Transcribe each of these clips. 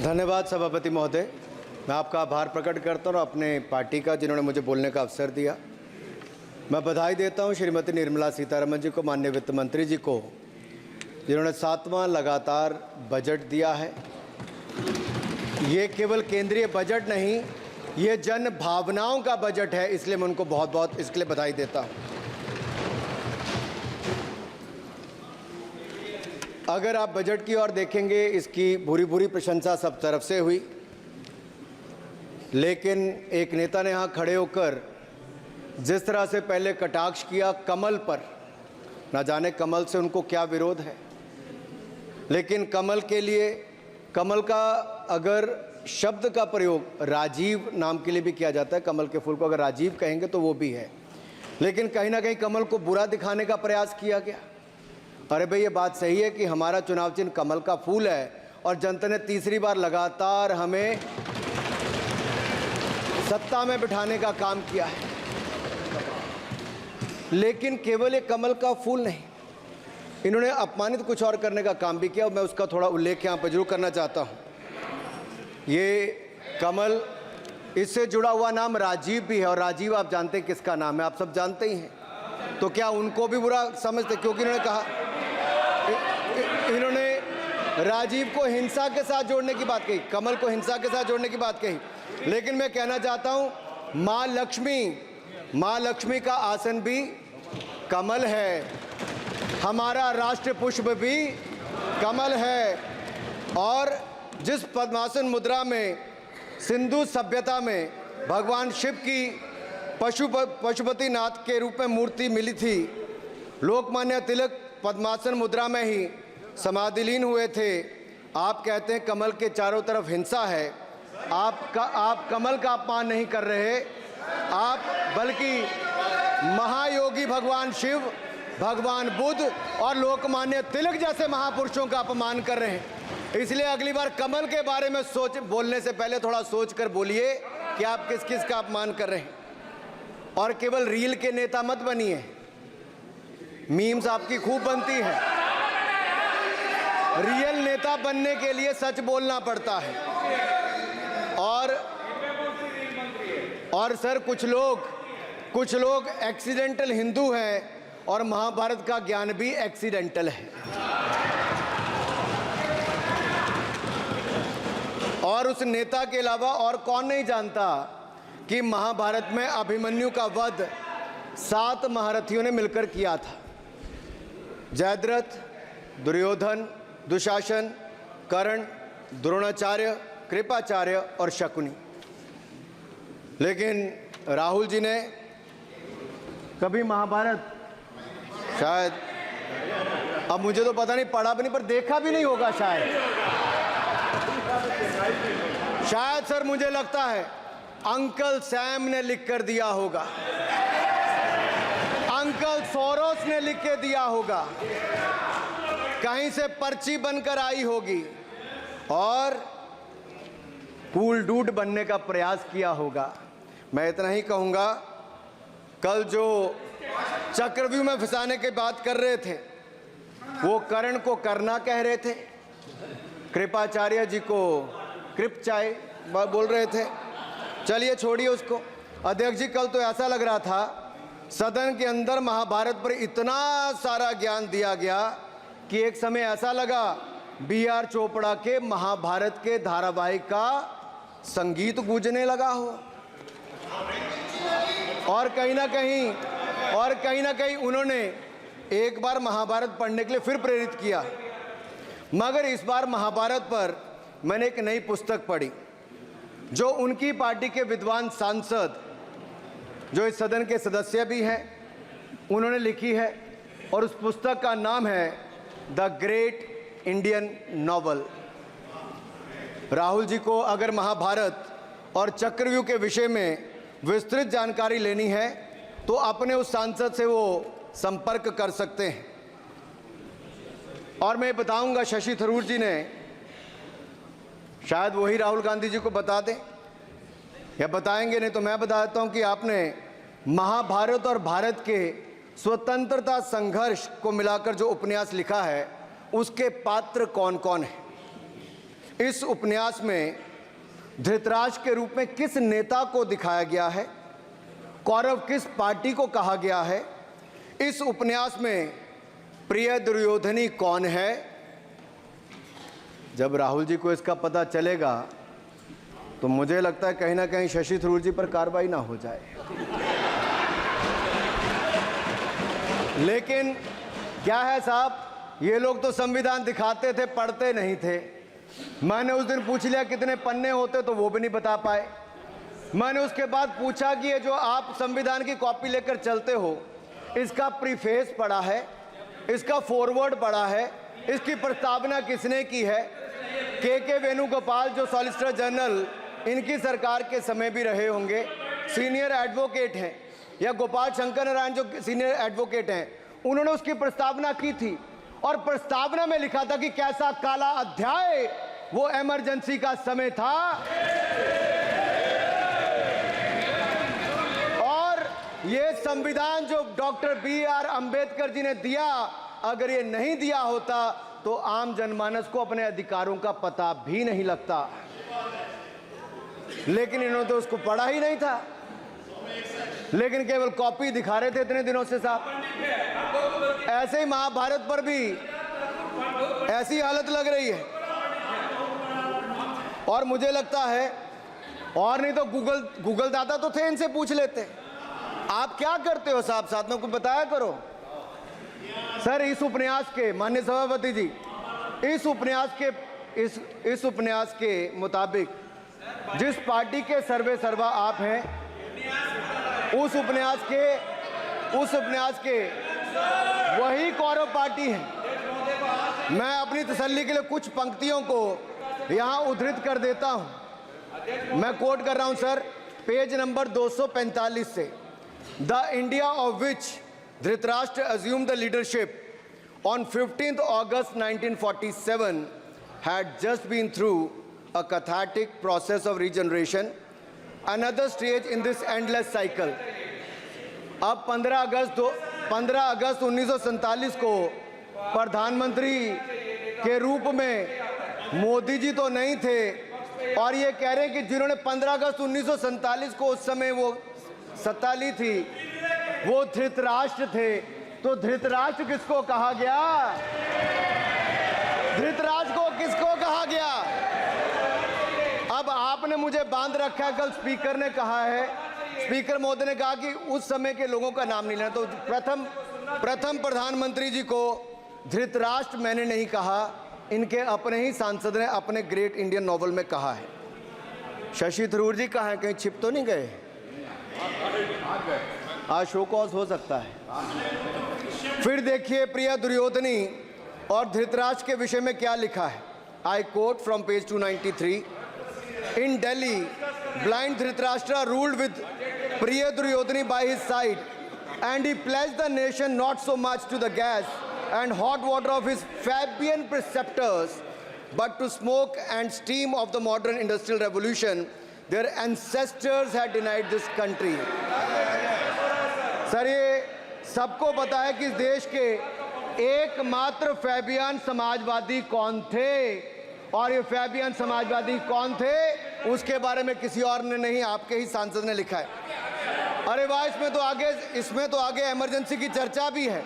धन्यवाद सभापति महोदय। मैं आपका आभार प्रकट करता हूँ अपने पार्टी का, जिन्होंने मुझे बोलने का अवसर दिया। मैं बधाई देता हूँ श्रीमती निर्मला सीतारमण जी को, माननीय वित्त मंत्री जी को, जिन्होंने 7वां लगातार बजट दिया है। ये केवल केंद्रीय बजट नहीं, ये जन भावनाओं का बजट है, इसलिए मैं उनको बहुत बहुत इसके लिए बधाई देता हूँ। अगर आप बजट की ओर देखेंगे, इसकी भूरी भूरी प्रशंसा सब तरफ से हुई, लेकिन एक नेता ने यहाँ खड़े होकर जिस तरह से पहले कटाक्ष किया कमल पर, ना जाने कमल से उनको क्या विरोध है, लेकिन कमल के लिए, कमल का अगर शब्द का प्रयोग राजीव नाम के लिए भी किया जाता है, कमल के फूल को अगर राजीव कहेंगे तो वो भी है, लेकिन कहीं ना कहीं कमल को बुरा दिखाने का प्रयास किया गया। अरे भाई, ये बात सही है कि हमारा चुनाव चिन्ह कमल का फूल है और जनता ने तीसरी बार लगातार हमें सत्ता में बिठाने का काम किया है, लेकिन केवल ये कमल का फूल नहीं, इन्होंने अपमानित कुछ और करने का काम भी किया और मैं उसका थोड़ा उल्लेख यहाँ पर जरूर करना चाहता हूँ। ये कमल, इससे जुड़ा हुआ नाम राजीव भी है, और राजीव आप जानते हैं किसका नाम है, आप सब जानते ही हैं, तो क्या उनको भी बुरा समझते? क्योंकि इन्होंने कहा, इन्होंने राजीव को हिंसा के साथ जोड़ने की बात कही, कमल को हिंसा के साथ जोड़ने की बात कही, लेकिन मैं कहना चाहता हूं मां लक्ष्मी का आसन भी कमल है, हमारा राष्ट्र पुष्प भी कमल है, और जिस पद्मासन मुद्रा में सिंधु सभ्यता में भगवान शिव की पशुपति नाथ के रूप में मूर्ति मिली थी, लोकमान्य तिलक पद्मासन मुद्रा में ही समाधिलीन हुए थे। आप कहते हैं कमल के चारों तरफ हिंसा है। आप कमल का अपमान नहीं कर रहे, आप बल्कि महायोगी भगवान शिव, भगवान बुद्ध और लोकमान्य तिलक जैसे महापुरुषों का अपमान कर रहे हैं। इसलिए अगली बार कमल के बारे में बोलने से पहले थोड़ा सोच कर बोलिए कि आप किस किस का अपमान कर रहे हैं। और केवल रील के नेता मत बनिए, मीम्स आपकी खूब बनती है। रियल नेता बनने के लिए सच बोलना पड़ता है। और सर, कुछ लोग एक्सीडेंटल हिंदू हैं और महाभारत का ज्ञान भी एक्सीडेंटल है। और उस नेता के अलावा और कौन नहीं जानता कि महाभारत में अभिमन्यु का वध 7 महारथियों ने मिलकर किया था। जयद्रथ, दुर्योधन, दुशासन, कर्ण, द्रोणाचार्य, कृपाचार्य और शकुनी। लेकिन राहुल जी ने कभी महाभारत, शायद, अब मुझे तो पता नहीं, पढ़ा भी नहीं, पर देखा भी नहीं होगा शायद सर, मुझे लगता है अंकल सैम ने लिख कर दिया होगा, अंकल सोरोस ने लिख के दिया होगा, कहीं से पर्ची बनकर आई होगी और कूल डूड बनने का प्रयास किया होगा। मैं इतना ही कहूँगा, कल जो चक्रव्यूह में फंसाने की बात कर रहे थे, वो कर्ण को करना कह रहे थे, कृपाचार्य जी को कृपचाय बोल रहे थे। चलिए छोड़िए उसको। अध्यक्ष जी, कल तो ऐसा लग रहा था सदन के अंदर महाभारत पर इतना सारा ज्ञान दिया गया कि एक समय ऐसा लगा BR चोपड़ा के महाभारत के धारावाहिक का संगीत गूंजने लगा हो। और कहीं ना कहीं उन्होंने एक बार महाभारत पढ़ने के लिए फिर प्रेरित किया। मगर इस बार महाभारत पर मैंने एक नई पुस्तक पढ़ी जो उनकी पार्टी के विद्वान सांसद, जो इस सदन के सदस्य भी हैं, उन्होंने लिखी है, और उस पुस्तक का नाम है the great Indian novel. Rahul ji को अगर महाभारत और चक्रव्यूह के विषय में विस्तृत जानकारी लेनी है तो अपने उस सांसद से वो संपर्क कर सकते हैं। और मैं बताऊंगा, शशि थरूर जी ने, शायद वही राहुल गांधी जी को बता दें या बताएंगे, नहीं तो मैं बता देता हूं कि आपने महाभारत और भारत के स्वतंत्रता संघर्ष को मिलाकर जो उपन्यास लिखा है, उसके पात्र कौन कौन है। इस उपन्यास में धृतराष्ट्र के रूप में किस नेता को दिखाया गया है, कौरव किस पार्टी को कहा गया है, इस उपन्यास में प्रिय दुर्योधनी कौन है। जब राहुल जी को इसका पता चलेगा तो मुझे लगता है कहीं ना कहीं शशि थरूर जी पर कार्रवाई ना हो जाए। लेकिन क्या है साहब, ये लोग तो संविधान दिखाते थे, पढ़ते नहीं थे। मैंने उस दिन पूछ लिया कितने पन्ने होते, तो वो भी नहीं बता पाए। मैंने उसके बाद पूछा कि ये जो आप संविधान की कॉपी लेकर चलते हो, इसका प्रीफेस पढ़ा है, इसका फॉरवर्ड पढ़ा है, इसकी प्रस्तावना किसने की है। के वेणुगोपाल जो सॉलिसिटर जनरल इनकी सरकार के समय भी रहे होंगे, सीनियर एडवोकेट हैं, या गोपाल शंकर नारायण जो सीनियर एडवोकेट हैं, उन्होंने उसकी प्रस्तावना की थी और प्रस्तावना में लिखा था कि कैसा काला अध्याय वो इमरजेंसी का समय था। और ये संविधान जो डॉक्टर BR अंबेडकर जी ने दिया, अगर ये नहीं दिया होता तो आम जनमानस को अपने अधिकारों का पता भी नहीं लगता। लेकिन इन्होंने तो उसको पढ़ा ही नहीं था, लेकिन केवल कॉपी दिखा रहे थे इतने दिनों से साहब। ऐसे ही महाभारत पर भी ऐसी हालत लग रही है। और मुझे लगता है, और नहीं तो गूगल दादा तो थे, इनसे पूछ लेते आप क्या करते हो साहब, साथ में कुछ बताया करो। सर इस उपन्यास के, माननीय सभापति जी, इस उपन्यास के मुताबिक जिस पार्टी के सर्वे सर्वा आप हैं, उस उपन्यास के वही कौरव पार्टी है। मैं अपनी तसल्ली के लिए कुछ पंक्तियों को यहां उद्धृत कर देता हूं। मैं कोट कर रहा हूं सर, पेज नंबर 245 से। The India of which Dhritarashtra assumed the leadership on 15th August 1947 had just been through a cathartic process of regeneration, another stage in this endless cycle. अब 15 अगस्त 1947 को प्रधानमंत्री के रूप में मोदी जी तो नहीं थे, और ये कह रहे हैं कि जिन्होंने 15 अगस्त 1947 को उस समय वो सत्ता ली थी, वो धृतराष्ट्र थे। तो धृतराष्ट्र किसको कहा गया? धृतराष्ट्र को किसको कहा गया? अब आपने मुझे बांध रखा है। कल स्पीकर ने कहा है, स्पीकर महोदय ने कहा कि उस समय के लोगों का नाम नहीं लेना। तो प्रथम प्रधानमंत्री जी को धृतराष्ट्र मैंने नहीं कहा, इनके अपने ही सांसद ने अपने ग्रेट इंडियन नॉवल में कहा है। शशि थरूर जी कहाँ हैं? कहीं छिप तो नहीं गए? आज शो कॉज हो सकता है। फिर देखिए प्रिय दुर्योधनी और धृतराष्ट्र के विषय में क्या लिखा है। I quote from page 293। In Delhi blind Dhritarashtra ruled with Priya Duryodhani by his side and he pledged the nation not so much to the gas and hot water of his Fabian preceptors but to smoke and steam of the modern industrial revolution. Their ancestors had denied this country. Sir ये सबको पता है कि इस देश के एकमात्र Fabian Samajwadi कौन थे, और ये फैबियन समाजवादी कौन थे उसके बारे में किसी और ने नहीं, आपके ही सांसद ने लिखा है। अरे वाह, इसमें तो आगे इमरजेंसी की चर्चा भी है,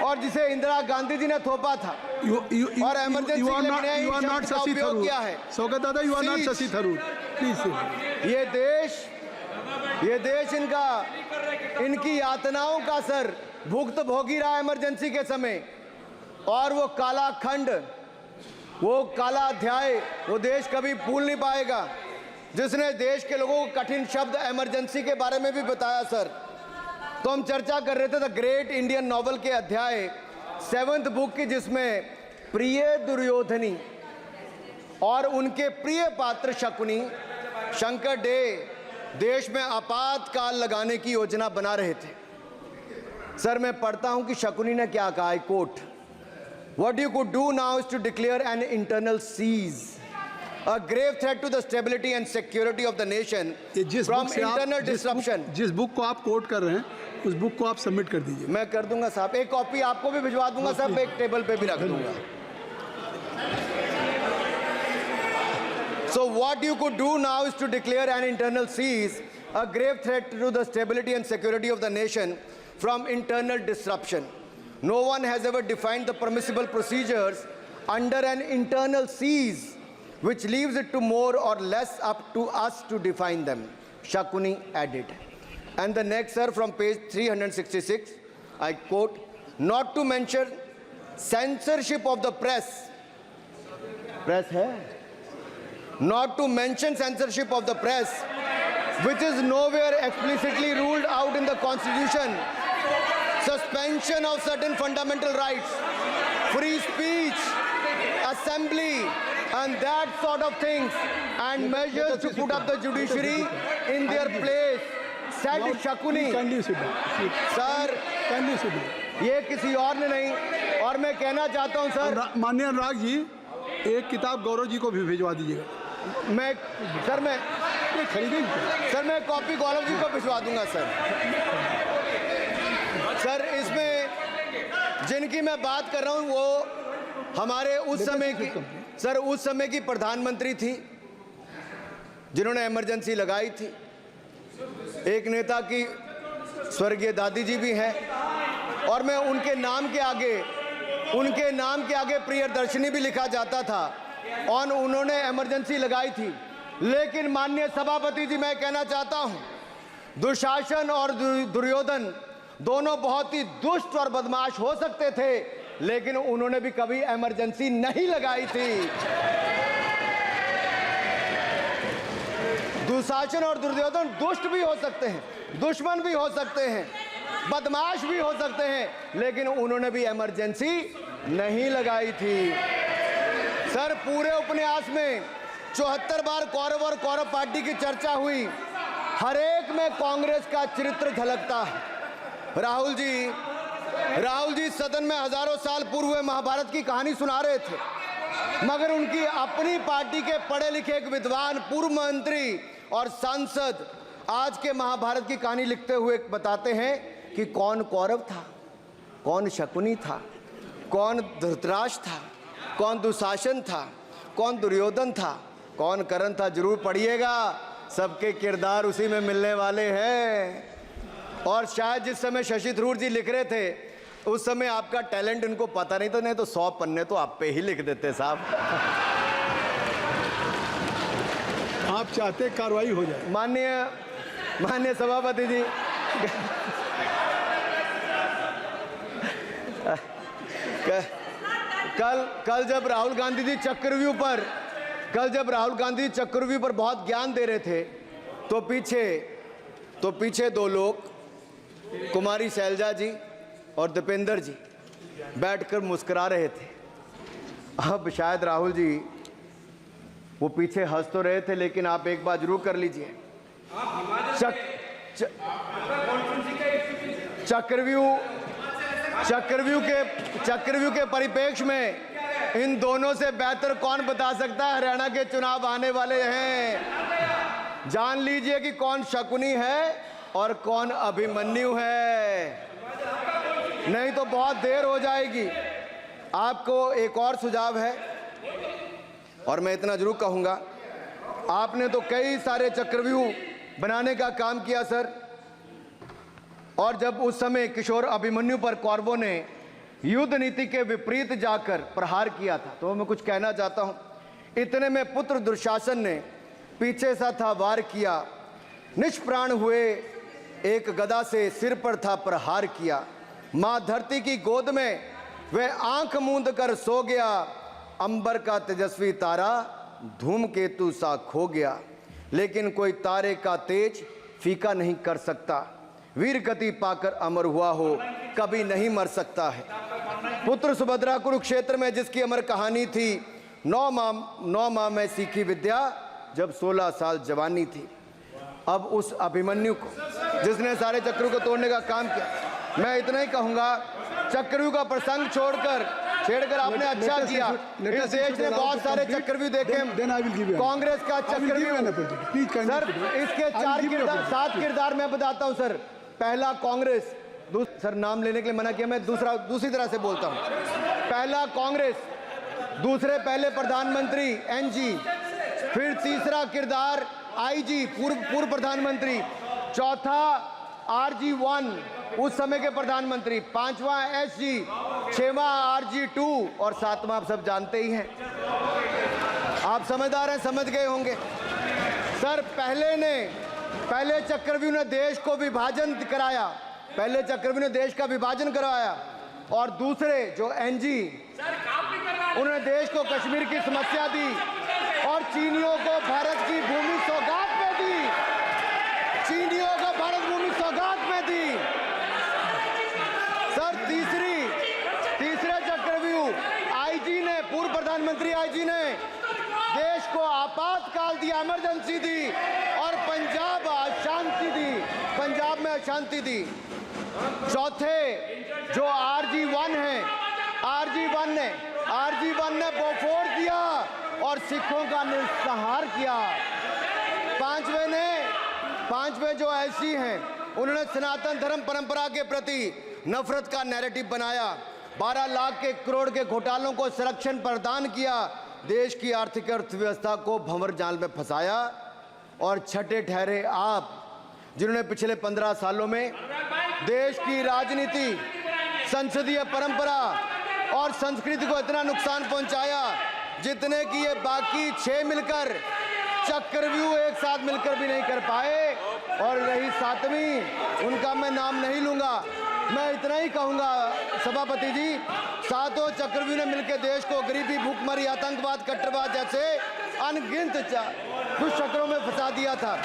और जिसे इंदिरा गांधी जी ने थोपा था। और इमरजेंसी के लिए उपयोग किया है। Saugata dada, you are not Shashi Tharoor, please. ये देश इनकी यातनाओं का सर भुगत भोगी रहा इमरजेंसी के समय। और वो काला खंड, वो काला अध्याय वो देश कभी भूल नहीं पाएगा, जिसने देश के लोगों को कठिन शब्द इमरजेंसी के बारे में भी बताया। सर तो हम चर्चा कर रहे थे द ग्रेट इंडियन नॉवल के अध्याय 7th बुक की, जिसमें प्रिय दुर्योधनी और उनके प्रिय पात्र शकुनी शंकर डे देश में आपातकाल लगाने की योजना बना रहे थे। सर मैं पढ़ता हूं कि शकुनी ने क्या कहा। I quote, what you could do now is to declare an internal siege, a grave threat to the stability and security of the nation from internal disruption। जिस बुक को आप कोट कर रहे हैं उस बुक को आप सबमिट कर दीजिए। मैं कर दूंगा साहब, एक कॉपी आपको भी भिजवा दूंगा साहब, एक टेबल पे भी रख दूंगा। So what you could do now is to declare an internal seize, a grave threat to the stability and security of the nation from internal disruption. No one has ever defined the permissible procedures under an internal seize, which leaves it to more or less up to us to define them, Shakuni added. And the next, sir, from page 366, I quote, not to mention censorship of the press. Press hai? Not to mention censorship of the press, which is nowhere explicitly ruled out in the Constitution. Suspension of certain fundamental rights, free speech, assembly, and that sort of things, and measures to put up the judiciary in their place, said Shakuni. Kindly sit down. Sir, Kindly sit down. ये किसी और ने नहीं, और मैं कहना चाहता हूं सर, माननीय अनुराग जी, एक किताब गौरव जी को भी भिजवा दीजिएगा। मैं खरीदेंगे सर, मैं कॉपी गौरव जी को भिजवा दूंगा सर। सर, इसमें जिनकी मैं बात कर रहा हूं वो हमारे उस समय की, सर, उस समय की प्रधानमंत्री थी जिन्होंने इमरजेंसी लगाई थी। एक नेता की स्वर्गीय दादी जी भी हैं, और मैं उनके नाम के आगे प्रियदर्शनी भी लिखा जाता था, और उन्होंने इमरजेंसी लगाई थी। लेकिन माननीय सभापति जी, मैं कहना चाहता हूं, दुशासन और दुर्योधन दोनों बहुत ही दुष्ट और बदमाश हो सकते थे, लेकिन उन्होंने भी कभी इमरजेंसी नहीं लगाई थी। दुशासन और दुर्योधन दुष्ट भी हो सकते हैं, दुश्मन भी हो सकते हैं, बदमाश भी हो सकते हैं, लेकिन उन्होंने भी इमरजेंसी नहीं लगाई थी। सर, पूरे उपन्यास में 74 बार कौरव और कौरव पार्टी की चर्चा हुई, हर एक में कांग्रेस का चरित्र झलकता है। राहुल जी सदन में हजारों साल पूर्व हुए महाभारत की कहानी सुना रहे थे, मगर उनकी अपनी पार्टी के पढ़े लिखे एक विद्वान, पूर्व मंत्री और सांसद आज के महाभारत की कहानी लिखते हुए बताते हैं कि कौन कौरव था, कौन शकुनी था, कौन धृतराष्ट्र था, कौन दुशासन था, कौन दुर्योधन था, कौन कर्ण था। जरूर पढ़िएगा, सबके किरदार उसी में मिलने वाले हैं। और शायद जिस समय शशि थरूर जी लिख रहे थे, उस समय आपका टैलेंट उनको पता नहीं था, नहीं तो 100 पन्ने तो आप पे ही लिख देते साहब। आप चाहते कार्रवाई हो जाए। माननीय सभापति जी, कल जब राहुल गांधी जी चक्रव्यूह पर बहुत ज्ञान दे रहे थे, तो पीछे दो लोग, कुमारी शैलजा जी और दीपेंद्र जी, बैठकर मुस्कुरा रहे थे। अब शायद राहुल जी वो पीछे हंस तो रहे थे, लेकिन आप एक बात जरूर कर लीजिए, चक्रव्यूह के परिप्रेक्ष्य में इन दोनों से बेहतर कौन बता सकता है हरियाणा के चुनाव आने वाले हैं। जान लीजिए कि कौन शकुनी है और कौन अभिमन्यु है, नहीं तो बहुत देर हो जाएगी। आपको एक और सुझाव है, और मैं इतना जरूर कहूंगा, आपने तो कई सारे चक्रव्यूह बनाने का काम किया सर, और जब उस समय किशोर अभिमन्यु पर कौरवों ने युद्ध नीति के विपरीत जाकर प्रहार किया था, तो मैं कुछ कहना चाहता हूं। इतने में पुत्र दुशासन ने पीछे सा था वार किया, निष्प्राण हुए एक गदा से सिर पर था प्रहार किया। मां धरती की गोद में वह आंख मूंद कर सो गया, अंबर का तेजस्वी तारा धूमकेतु सा खो गया। लेकिन कोई तारे का तेज फीका नहीं कर सकता, वीर गति पाकर अमर हुआ हो कभी नहीं मर सकता है। पुत्र सुभद्रा कुरुक्षेत्र में जिसकी अमर कहानी थी, 9 माह में सीखी विद्या जब 16 साल जवानी थी। अब उस अभिमन्यु को, जिसने सारे चक्रव्यूह को तोड़ने का काम किया, मैं इतना ही कहूंगा, चक्रव्यूह का प्रसंग छेड़कर आपने अच्छा किया। इस देश ने बहुत सारे चक्रव्यूह देखे, कांग्रेस का चक्रव्यूह सर, इसके 7 किरदार मैं बताता हूं सर। पहला कांग्रेस, सर नाम लेने के लिए मना किया, मैं दूसरी तरह से बोलता हूं। पहला कांग्रेस, दूसरे पहले प्रधानमंत्री NG, फिर तीसरा किरदार आईजी पूर्व प्रधानमंत्री, चौथा RG1 उस समय के प्रधानमंत्री, पांचवा SG, छठवां RG2 और सातवां आप सब जानते ही हैं। आप समझदार हैं, समझ गए होंगे। सर पहले चक्रव्यूह ने देश को विभाजन कराया, पहले चक्रव्यूह ने देश का विभाजन करवाया, और दूसरे जो NG उन्होंने देश को कश्मीर की समस्या दी और चीनियों को भारत की भूमि सौगात में दी, चीनियों को भारत भूमि सौगात में दी। सर तीसरे चक्रव्यूह आईजी ने, पूर्व प्रधानमंत्री आईजी ने देश को आपातकाल दी, इमरजेंसी दी और पंजाब में अशांति दी। चौथे जो RG1 है, RG1 ने बोफोर्स दिया और सिखों का निस्सहार किया। पांचवें जो ऐसी हैं, उन्होंने सनातन धर्म परंपरा के प्रति नफरत का नैरेटिव बनाया, 12 लाख के करोड़ के घोटालों को संरक्षण प्रदान किया, देश की आर्थिक अर्थव्यवस्था को भंवर जाल में फंसाया। और छठे ठहरे आप, जिन्होंने पिछले 15 सालों में देश की राजनीति, संसदीय परंपरा और संस्कृति को इतना नुकसान पहुंचाया जितने कि ये बाकी 6 मिलकर चक्रव्यूह एक साथ मिलकर भी नहीं कर पाए। और रही 7वीं, उनका मैं नाम नहीं लूंगा, मैं इतना ही कहूंगा सभापति जी, 7 चक्रव्यूह ने मिलकर देश को गरीबी, भूखमरी, आतंकवाद, कट्टरवाद जैसे अनगिनत दुष्चक्रों में फंसा दिया था।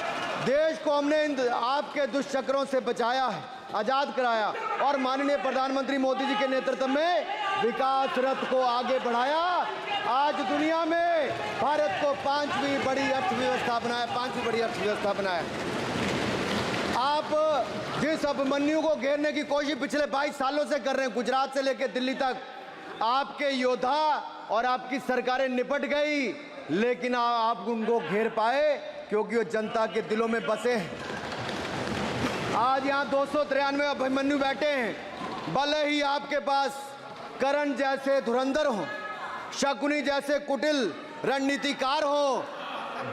देश को हमने इन आपके दुष्चक्रों से बचाया है, आजाद कराया और माननीय प्रधानमंत्री मोदी जी के नेतृत्व में विकास रथ को आगे बढ़ाया। आज दुनिया में भारत को 5वीं बड़ी अर्थव्यवस्था बनाया। आप जिस अभिमन्यु को घेरने की कोशिश पिछले 22 सालों से कर रहे हैं, गुजरात से लेकर दिल्ली तक, आपके योद्धा और आपकी सरकारें निपट गई, लेकिन आप उनको घेर पाए क्योंकि वो जनता के दिलों में बसे हैं। आज यहाँ 293 अभिमन्यु बैठे हैं, भले ही आपके पास करण जैसे धुरंधर हो, शकुनी जैसे कुटिल रणनीतिकार हो,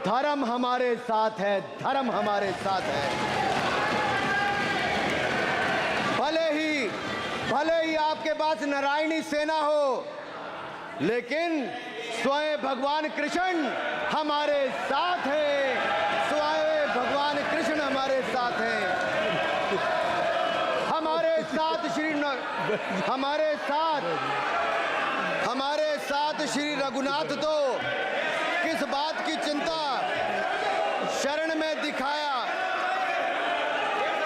धर्म हमारे साथ है, धर्म हमारे साथ है। भले ही आपके पास नारायणी सेना हो, लेकिन स्वयं भगवान कृष्ण हमारे साथ है, स्वयं भगवान कृष्ण हमारे साथ है। हमारे साथ श्री रघुनाथ तो किस बात की चिंता शरण में दिखाया।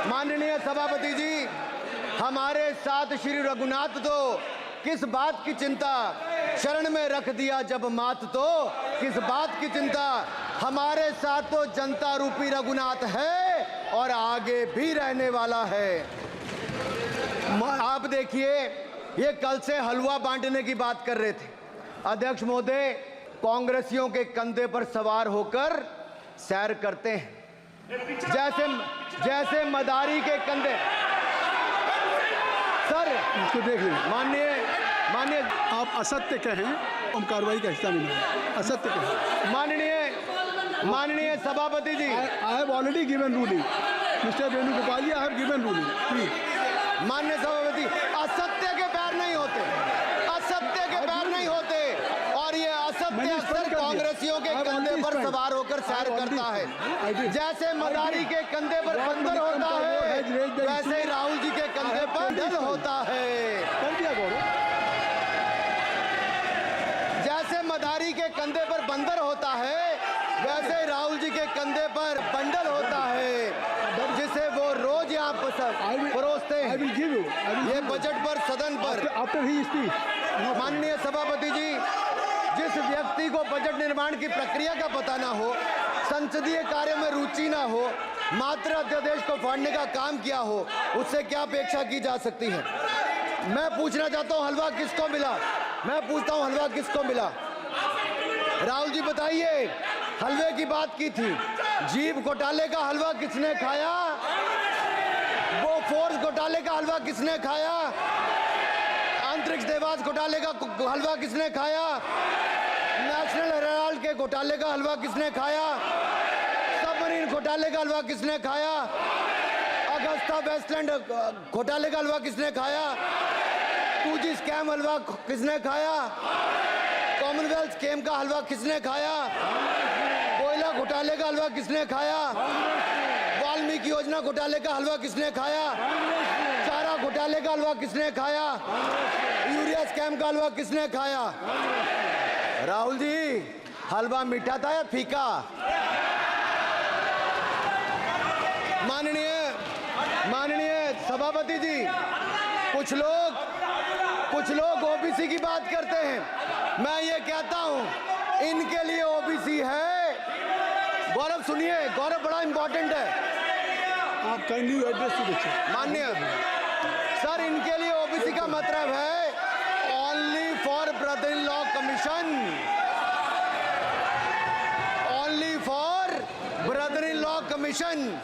माननीय सभापति जी, हमारे साथ श्री रघुनाथ तो किस बात की चिंता शरण में रख दिया जब मात, तो किस बात की चिंता। हमारे साथ तो जनता रूपी रघुनाथ है और आगे भी रहने वाला है। आप देखिए, ये कल से हलवा बांटने की बात कर रहे थे। अध्यक्ष महोदय कांग्रेसियों के कंधे पर सवार होकर सैर करते हैं, जैसे मदारी के कंधे। सर इसको देख लीजिए। माननीय आप असत्य कहें, हम कार्रवाई का हिस्सा नहीं है। असत्य कहें। माननीय सभापति जी, I have already given ruling, mister Venugopal ji, I have given ruling, please. माननीय सभापति, असत्य के पैर नहीं होते, असत्य के पैर नहीं होते, और ये असत्य अक्सर कांग्रेसियों के कंधे पर सवार होकर सैर करता है। जैसे मदारी के कंधे पर बंदर होता है, वैसे ही राहुल जी के कंधे पर दल होता है। जैसे मदारी के कंधे पर बंदर होता है, वैसे ही राहुल जी के कंधे पर बंडल होता है, जिसे वो रोज यहाँ परोसते हैं। ये बजट पर, सदन पर। माननीय सभापति जी, जिस व्यक्ति को बजट निर्माण की प्रक्रिया का पता ना हो, संसदीय कार्य में रुचि ना हो, मात्र अध्यादेश को फाड़ने का काम किया हो, उससे क्या अपेक्षा की जा सकती है। मैं पूछना चाहता हूँ, हलवा किसको मिला? मैं पूछता हूँ, हलवा किसको मिला? राहुल जी बताइए, हलवे की बात की थी, जीप घोटाले का हलवा किसने खाया? वो फोर्स घोटाले का हलवा किसने खाया? अंतरिक्ष देवास घोटाले का हलवा किसने खाया? नेशनल हेराल्ड के घोटाले का हलवा किसने खाया? सबमरीन घोटाले का हलवा किसने खाया? अगस्ता वेस्टलैंड घोटाले का हलवा किसने खाया? 2G स्कैम हलवा किसने खाया? कॉमनवेल्थ स्कीम का हलवा किसने खाया? कोयला घोटाले का हलवा किसने खाया? वाल्मीकि योजना घोटाले का हलवा किसने खाया? चारा घोटाले का हलवा किसने खाया? यूरिया स्कैम का हलवा किसने खाया? राहुल जी, हलवा मीठा था या फीका? माननीय सभापति जी, कुछ लोग ओबीसी की बात करते हैं। मैं ये कहता हूं, इनके लिए ओबीसी है। गौरव सुनिए, गौरव बड़ा इंपॉर्टेंट है। आप kindly address to the chair. माननीय सर, इनके लिए ओबीसी का मतलब है only for brother in law commission, only for brother in law commission.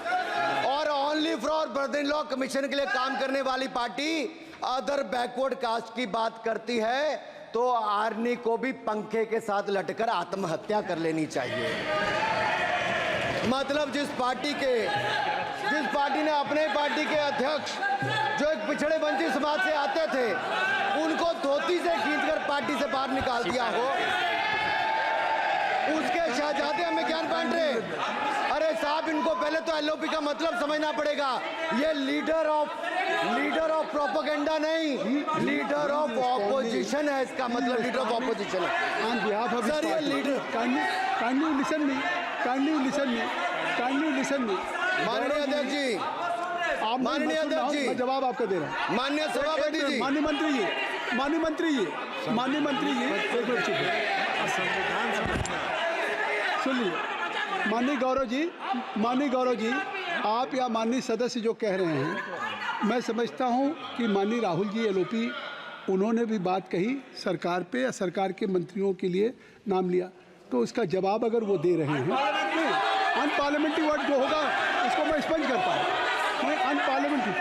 और only for brother in law commission के लिए काम करने वाली पार्टी अदर बैकवर्ड कास्ट की बात करती है तो आर्नी को भी पंखे के साथ लटकर आत्महत्या कर लेनी चाहिए। मतलब जिस पार्टी ने अपने पार्टी के अध्यक्ष जो एक पिछड़े वंचित समाज से आते थे, उनको धोती से खींचकर पार्टी से बाहर निकाल दिया हो, उसके शहजादे हमें ज्ञान बांट रहे। अरे साहब, इनको पहले तो एलओपी का मतलब समझना पड़ेगा। ये लीडर ऑफ प्रोपेगेंडा नहीं, लीडर ऑफ ऑपोजिशन है। इसका मतलब लीडर ऑफ ऑपोजिशन है। On behalf of Sir, ये लीडर kindly listen me. माननीय अध्यक्ष जी, माननीय अध्यक्ष जी, मैं जवाब आपका दे रहा हूँ। माननीय सभापति जी, माननीय मंत्री जी, एक मिनट चुप है। सुनिए, माननीय गौरव जी, आप या माननीय सदस्य जो कह रहे हैं, मैं समझता हूं कि माननीय राहुल जी एलओपी, उन्होंने भी बात कही सरकार पे या सरकार के मंत्रियों के लिए नाम लिया, तो उसका जवाब अगर वो दे रहे हैं, अनपार्लियामेंट्री वर्ड जो होगा उसको मैं स्पंज करता हूँ। मैं अनपार्लियामेंट्री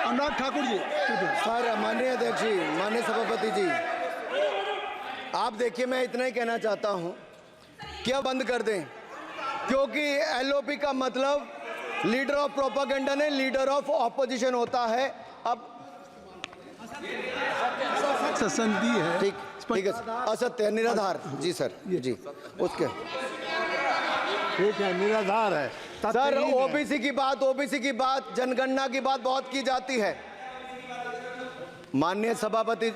अनुराग ठाकुर जी। सर, माननीय अध्यक्ष जी, माननीय सभापति जी, आप देखिए, मैं इतना ही कहना चाहता हूं, क्या बंद कर दें, क्योंकि एलओपी का मतलब लीडर ऑफ प्रोपेगेंडा नहीं, लीडर ऑफ ऑपोजिशन होता है। अब संधि है, ठीक है, असत्य है, निराधार। जी सर, जी, उसके ठीक है, निराधार है सर। ओबीसी की बात, जनगणना की बात बहुत की जाती है। माननीय सभापति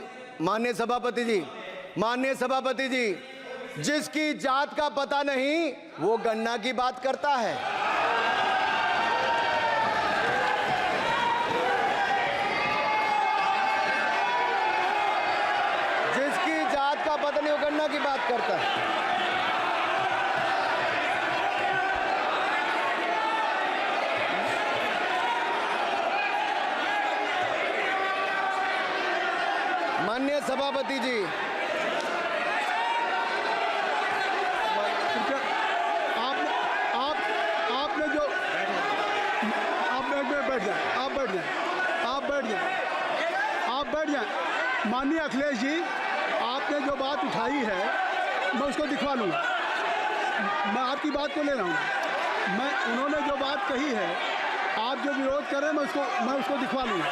जी, जिसकी जात का पता नहीं वो गणना की बात करता है। जिसकी जात का पता नहीं वो गणना की बात करता है। माननीय सभापति जी, आपने जो आप बैठ जाएं। माननीय अखिलेश जी, आपने जो बात उठाई है मैं उसको दिखवा लूँगा। मैं आपकी बात को ले रहा हूँ। उन्होंने जो बात कही है, आप जो विरोध कर रहे हैं, मैं उसको दिखवा लूँगा।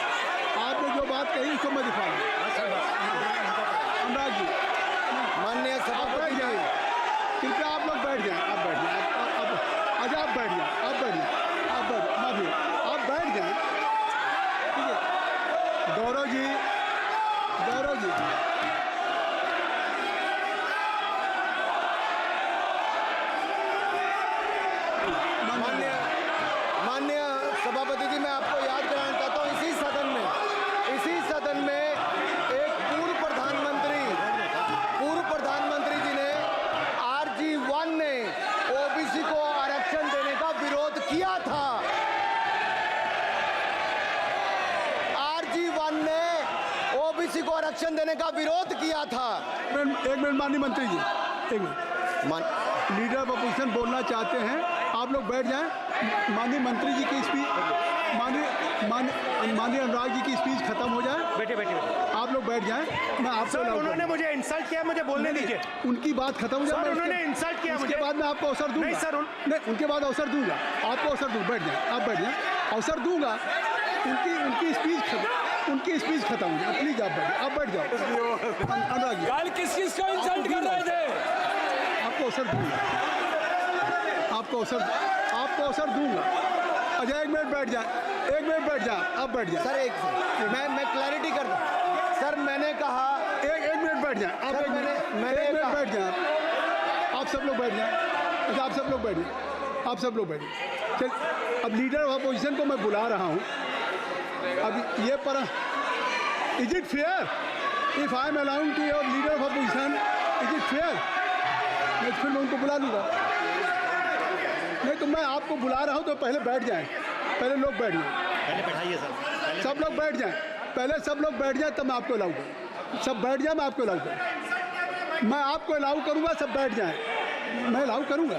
आपने जो बात कही उसको मैं दिखवा लूँगा। अनुराग जी, माननीय सभापति जी, कृपया आप लोग बैठ जाएं। अच्छा, आप बैठ जाएं। ठीक है। गौरव जी, माननीय सभापति जी, मैं आपको याद कराना चाहता हूँ, इसी सदन में एक पूर्व प्रधानमंत्री जी ने RG1 ने ओबीसी को आरक्षण देने का विरोध किया था। RG1 ने ओबीसी को आरक्षण देने का विरोध किया था। एक मिनट माननीय मंत्री जी, एक मिनट। लीडर ऑफ अपोजिशन बोलना चाहते हैं, आप लोग बैठ जाएं। माननीय मंत्री जी की स्पीच माननीय अनुराग जी की स्पीच खत्म हो जाए, बैठे बैठे आप लोग बैठ जाएं, मैं आपको सर allow उन्होंने करूंगा। मुझे इंसल्ट किया, मुझे बोलने दीजिए। उनकी बात खत्म हो जाए, सर, मैं उन्होंने उसके- इंसल्ट किया उसके मुझे। बाद मैं आपको अवसर दूंगा। नहीं सर, नहीं, उनके बाद अवसर दूंगा, आपको अवसर दूंगा, बैठ जाए, आप बैठ जाए, अवसर दूंगा। उनकी स्पीच खत्म हो जाए, प्लीज आप बैठ जाओ। अनुराग जी, कल किस किस को इंसल्ट कर रहे थे? आपको अवसर दूंगा, आपको अवसर दूंगा। अजय एक मिनट बैठ जाए, आप बैठ जाए। सर मैं क्लैरिटी कर दूं। सर मैंने कहा एक मिनट बैठ जाए, आप सर, एक मिनट मैंने एक मिनट कहा- बैठ जाए, आप सब लोग बैठ जाए। अच्छा, आप सब लोग बैठिए, चल, अब लीडर ऑफ अपोजिशन को मैं बुला रहा हूँ। अब ये पर is it fair if I am allowing to your leader of opposition, is it fair? मैं फिर मैं उनको बुला लूँगा। नहीं तो मैं आपको बुला रहा हूँ तो पहले बैठ जाएं, पहले लोग बैठ जाएं, पहले बैठाइए सर, सब लोग बैठ जाएं, पहले सब लोग बैठ जाएं तब मैं आपको अलाउ करूँ। सब बैठ जाएं, मैं आपको अलाउ करूँ, मैं आपको अलाउ करूँगा, सब बैठ जाएं, मैं अलाउ करूँगा।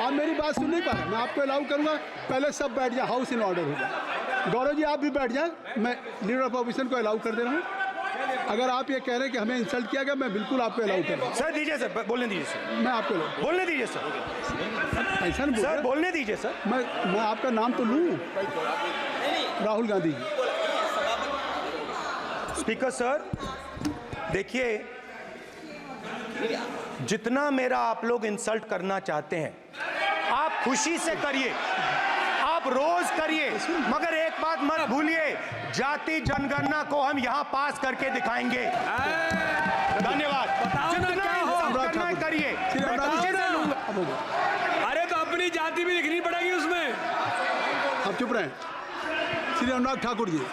आप मेरी बात सुन नहीं पा रहे, मैं आपको अलाउ करूँगा, पहले सब बैठ जाए, हाउस इन ऑर्डर हो जाए। गौरव जी आप भी बैठ जाएं, मैं लीडर ऑफ अपोजिशन को अलाउ कर दे रहा हूँ। अगर आप ये कह रहे हैं कि हमें इंसल्ट किया गया, मैं बिल्कुल आपको अलाउ कर रहा हूँ, सर दीजिए सर, बोलने दीजिए सर, मैं आपको allow- बोलने दीजिए सर, ऐसा नहीं बोल सर रहा। बोलने दीजिए सर। मैं आपका नाम तो लूँ, राहुल गांधी जी। स्पीकर सर देखिए, जितना मेरा आप लोग इंसल्ट करना चाहते हैं आप खुशी से करिए, आप रोज करिए, मगर एक बात मत भूलिए, जाति जनगणना को हम यहां पास करके दिखाएंगे। धन्यवाद। बताओ ना जितना क्या हो। इंसल्ट करना है करिए, श्री मैं अनुराग खुशी जी, से लूंगा। अब हो गया। अरे तो अपनी जाति भी दिखनी पड़ेगी उसमें। अब चुप रहें। श्री अनुराग ठाकुर जी, अब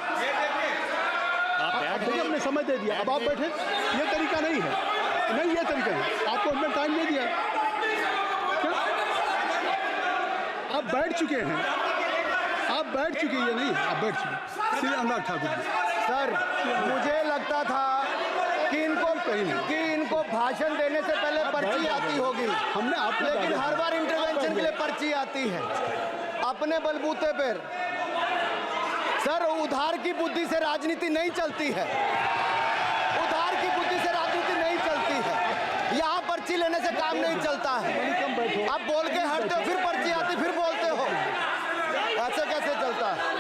देखिए हमने समय दे दिया, अब आप बैठे। ये तरीका नहीं है, नहीं ये तरीका है, आपको हमने टाइम दे दिया। क्या? आप बैठ चुके हैं, आप बैठ चुके, ये नहीं आप बैठ चुके। श्री अनुराग ठाकुर जी, सर मुझे लगता था कि इनको भाषण देने से पहले पर्ची आती होगी, हमने आपको लेकिन दादा- हर बार इंटरवेंशन के लिए पर्ची आती है अपने बलबूते पर। सर उधार की बुद्धि से राजनीति नहीं चलती है, उधार की बुद्धि से राजनीति नहीं चलती है। यहाँ पर्ची लेने से काम नहीं चलता है। कम बैठो। आप बोल के हटते हो, फिर पर्ची आती, फिर बोलते हो, ऐसे कैसे चलता है?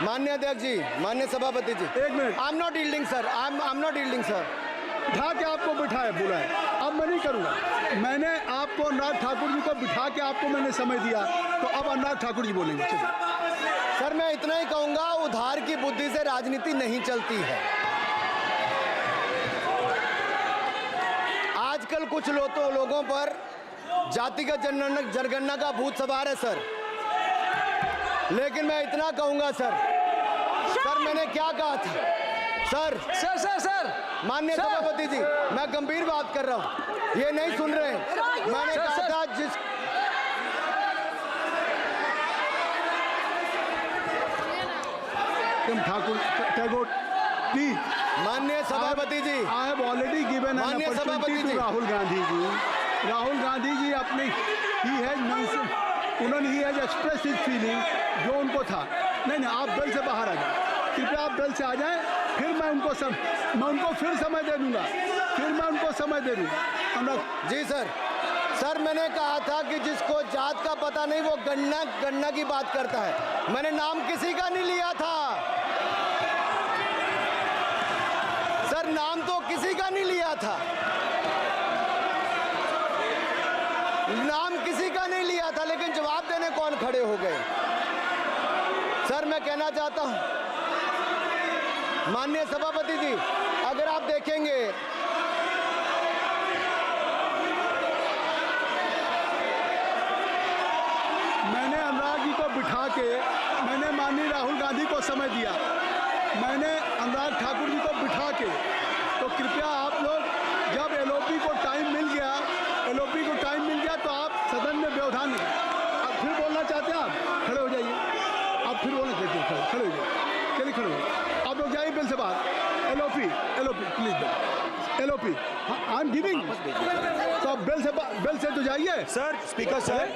माननीय अध्यक्ष जी, माननीय सभापति जी, एक minute. I am not yielding sir, I am not yielding sir. बिठा के आपको बिठाया बुलाए, अब मैं नहीं करूँगा। मैंने आपको अनुराग ठाकुर जी को बिठा के आपको मैंने समय दिया, तो अब अनुराग ठाकुर जी बोलेंगे। चलिए। सर मैं इतना ही कहूंगा, उधार की बुद्धि से राजनीति नहीं चलती है। आजकल कुछ लोगों पर जातिगत जनगणना का भूत सवार है सर, लेकिन मैं इतना कहूंगा सर मैंने क्या कहा था सर माननीय सभापति जी, मैं गंभीर बात कर रहा हूं, ये नहीं सुन रहे हैं। मैंने कहा था ठाकुर टैगोर प्लीज, माननीय सभापति जी, I have already given an माननीय सभापति अपॉर्चुनिटी टू जी। राहुल गांधी जी। राहुल गांधी जी अपनी उन्होंने he has express his feeling, जो उनको था। नहीं आप बेल से बाहर आ जाए, कृपया आप बेल से आ जाएं, फिर मैं उनको फिर समय दे दूंगा, जी सर मैंने कहा था कि जिसको जात का पता नहीं वो गणना की बात करता है। मैंने नाम किसी का नहीं लिया था सर, नाम तो किसी का नहीं लिया था, नाम किसी का नहीं लिया था, लेकिन जवाब देने कौन खड़े हो गए। सर मैं कहना चाहता हूं माननीय सभापति जी, अगर आप देखेंगे मैंने अनुराग जी को बिठा के मैंने माननीय राहुल गांधी को समय दिया, मैंने अनुराग ठाकुर जी को बिठा के, तो कृपया आप लोग जब एलओपी को टाइम मिल गया तो आप सदन में व्यवधान नहीं। अब फिर बोलना चाहते हैं आप, खड़े हो जाइए, आप फिर बोलना चाहते हैं, खड़े हो जाइए, चलिए खड़े हो जाइए, आप लोग जाइए बिल से बाहर। LOP please, LOP I am giving, तो आप बिल से तो जाइए। सर स्पीकर सर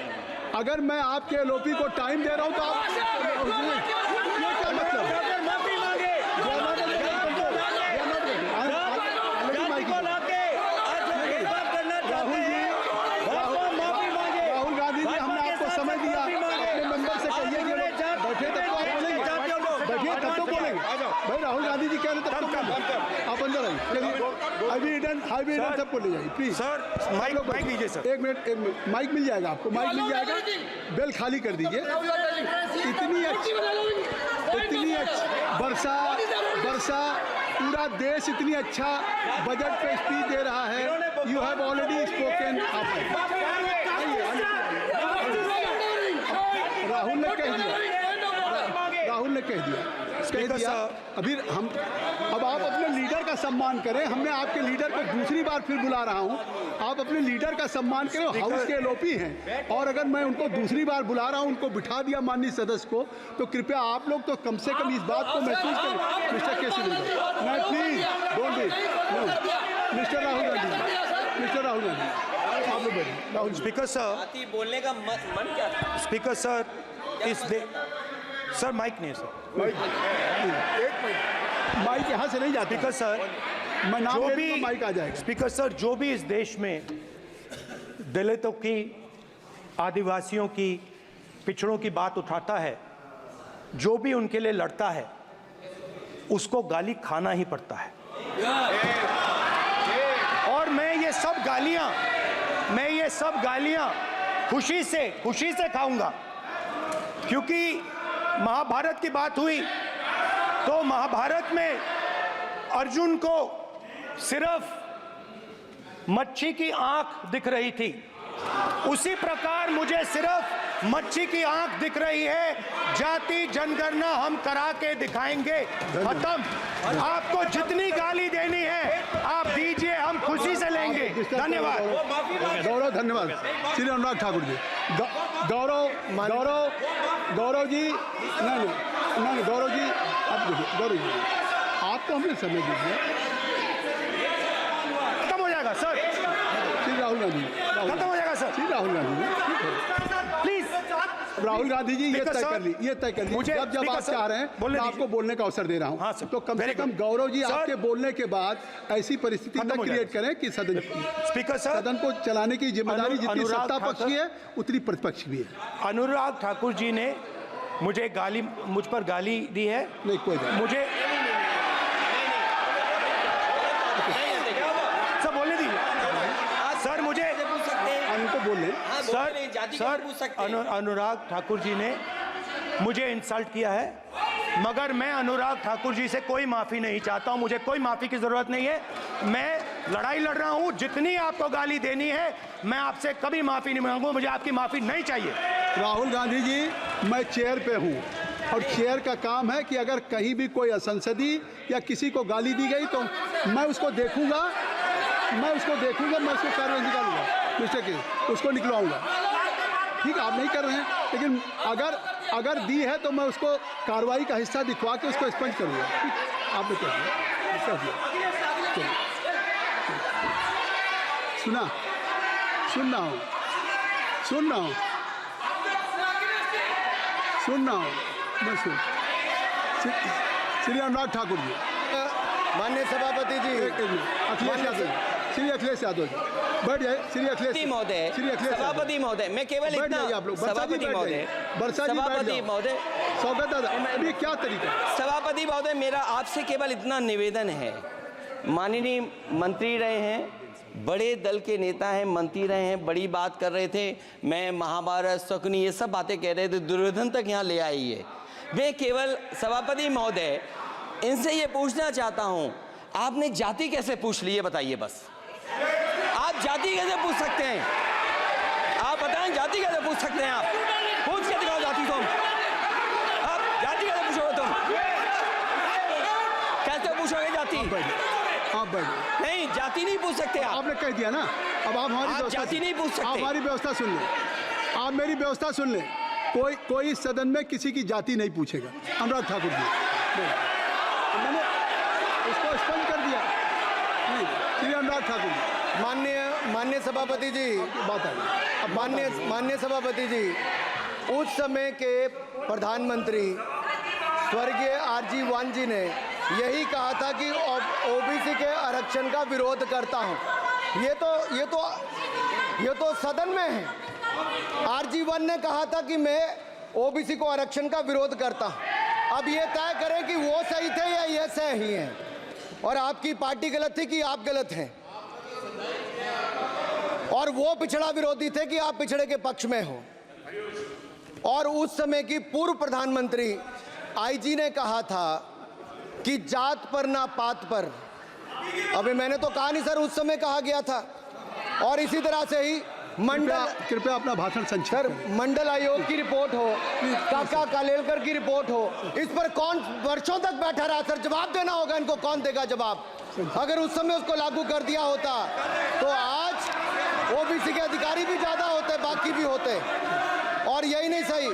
अगर मैं आपके एलओपी को टाइम दे रहा हूं तो आप ये क्या मतलब है? राहुल गांधी जी, हमने आपको समय दिया, अपने मेंबर से कहिए कि बैठे तब तो आप बोलेंगे, बैठिए तब तो बोलेंगे भाई। राहुल गांधी जी कह रहे तब तो आप अंदर आइए। हाईवे सबको ले जाइए प्लीज। सर माइक लीजिए सर। एक मिनट माइक मिल जाएगा आपको, माइक मिल जाएगा। बेल खाली कर दीजिए। इतनी अच्छी वर्षा पूरा देश इतनी अच्छा बजट पे स्पीच दे रहा है। You have already spoken. Rahul ने कह दिया अभी हम अब आप अपने लीडर का सम्मान करें। हमने आपके लीडर को दूसरी बार फिर बुला रहा हूं, आप अपने लीडर का सम्मान करें। हाउस के एलओपी हैं और अगर मैं उनको दूसरी बार बुला रहा हूं, उनको बिठा दिया माननीय सदस्य को, तो कृपया आप लोग तो कम से कम इस बात को महसूस करें। मिस्टर केसी नहीं, please don't be mister Rahul Gandhi आप लोग बैठे। राहुल स्पीकर सर, बोलने का मन क्या था? स्पीकर सर, सर माइक नहीं सर, माइक यहाँ से नहीं जाता। स्पीकर सर, मैं नाम जो ले भी दूंगा, माइक आ जाएगा। स्पीकर सर, जो भी इस देश में दलितों की, आदिवासियों की, पिछड़ों की बात उठाता है, जो भी उनके लिए लड़ता है, उसको गाली खाना ही पड़ता है। और मैं ये सब गालियां खुशी से खाऊंगा, क्योंकि महाभारत की बात हुई तो महाभारत में अर्जुन को सिर्फ मच्छी की आंख दिख रही थी, उसी प्रकार मुझे सिर्फ मच्छी की आंख दिख रही है। जाति जनगणना हम करा के दिखाएंगे। खत्म। आपको जितनी गाली देनी है आप दीजिए, हम खुशी से लेंगे। धन्यवाद। गौरव, धन्यवाद। श्री अनुराग ठाकुर जी। गौरव जी, नहीं गौरव जी, आप देखिए। गौरव जी, आपको हमने समय दीजिए। खत्म हो जाएगा सर। श्री राहुल गांधी, खत्म हो जाएगा सर। श्री राहुल गांधी प्लीज राहुल गांधी जी, ये तय कर ली। मुझे जब आप चाह रहे हैं मैं आपको बोलने का अवसर दे रहा हूं। हाँ सर, तो कम से कम गौरव जी आपके बोलने के बाद ऐसी परिस्थिति न क्रिएट करें कि स्पीकर सर, सदन को चलाने की जिम्मेदारी जितनी सत्ता पक्ष की है उतनी प्रतिपक्ष भी है। अनुराग ठाकुर जी ने मुझ पर गाली दी है। नहीं, कोई बात मुझे सर बोलने दीजिए सर। मुझे उनको बोलने सर अनुराग ठाकुर जी ने मुझे इंसल्ट किया है, मगर मैं अनुराग ठाकुर जी से कोई माफ़ी नहीं चाहता हूं। मुझे कोई माफ़ी की ज़रूरत नहीं है। मैं लड़ाई लड़ रहा हूं। जितनी आपको गाली देनी है मैं आपसे कभी माफ़ी नहीं मांगूंगा। मुझे आपकी माफ़ी नहीं चाहिए। राहुल गांधी जी, मैं चेयर पे हूँ और चेयर का काम है कि अगर कहीं भी कोई असंसदीय या किसी को गाली दी गई तो मैं उसको देखूंगा, मैं उसको कार्रवाई निकालूंगा। मिस्टर के उसको निकलवाऊंगा। ठीक है, आप नहीं कर रहे हैं, लेकिन अगर दी है तो मैं उसको कार्रवाई का हिस्सा दिखवा के उसको स्पंज करूंगा। ठीक, आपने कह दिया। सुन रहा हूँ मैं श्री अनुराग ठाकुर जी, माननीय सभापति जी, अखिलेश यादव जी बैठ जाए। श्री अखिलेश महोदय, सभापति महोदय, मैं केवल बैठ इतना, जाइए आप लोग। सभापति महोदय, स्वागत दादा, अभी क्या तरीका? सभापति महोदय, मेरा आपसे केवल इतना निवेदन है। माननीय मंत्री रहे हैं, बड़े दल के नेता हैं, मंत्री रहे हैं, बड़ी बात कर रहे थे। मैं महाभारत, शकुनी, ये सब बातें कह रहे थे, दुर्योधन तक यहाँ ले आई है। मैं केवल सभापति महोदय इनसे ये पूछना चाहता हूँ, आपने जाति कैसे पूछ ली है बताइए बस। आप जाति कैसे पूछ सकते हैं? आप बताएं, जाति कैसे पूछ सकते हैं? आप पूछ के दिखाओ जाति। तुम आप जाति कैसे पूछोगे? तुम कैसे पूछोगे जाति? आप बैठ नहीं, जाति नहीं पूछ सकते आप। आपने कह दिया ना। अब आप हमारी जाति नहीं पूछ सकते। आप हमारी व्यवस्था सुन लें, आप मेरी व्यवस्था सुन लें। कोई सदन में किसी की जाति नहीं पूछेगा। अनुराग ठाकुर जी, मैंने उसको स्पष्ट कर दिया। नहीं, श्री अनुराग ठाकुर जी। माननीय सभापति जी, बात आ गई। अब माननीय सभापति जी, उस समय के प्रधानमंत्री स्वर्गीय आरजी वन जी ने यही कहा था कि ओबीसी के आरक्षण का विरोध करता हूं। ये तो सदन में है। आरजी वन ने कहा था कि मैं ओबीसी को आरक्षण का विरोध करता हूं। अब ये तय करें कि वो सही थे या ये सही हैं, और आपकी पार्टी गलत थी कि आप गलत हैं, और वो पिछड़ा विरोधी थे कि आप पिछड़े के पक्ष में हो। और उस समय की पूर्व प्रधानमंत्री आईजी ने कहा था कि जात पर ना पात पर। अभी मैंने तो कहा नहीं सर, उस समय कहा गया था। और इसी तरह से ही कृपया अपना भाषण संक्षिप्त सर, करें। मंडल आयोग की रिपोर्ट हो, काका कालेलकर की रिपोर्ट हो, इस पर कौन वर्षों तक बैठा रहा सर? जवाब देना होगा इनको, कौन देगा जवाब? अगर उस समय उसको लागू कर दिया होता तो आज ओबीसी के अधिकारी भी ज्यादा होते, बाकी भी होते। और यही नहीं सही,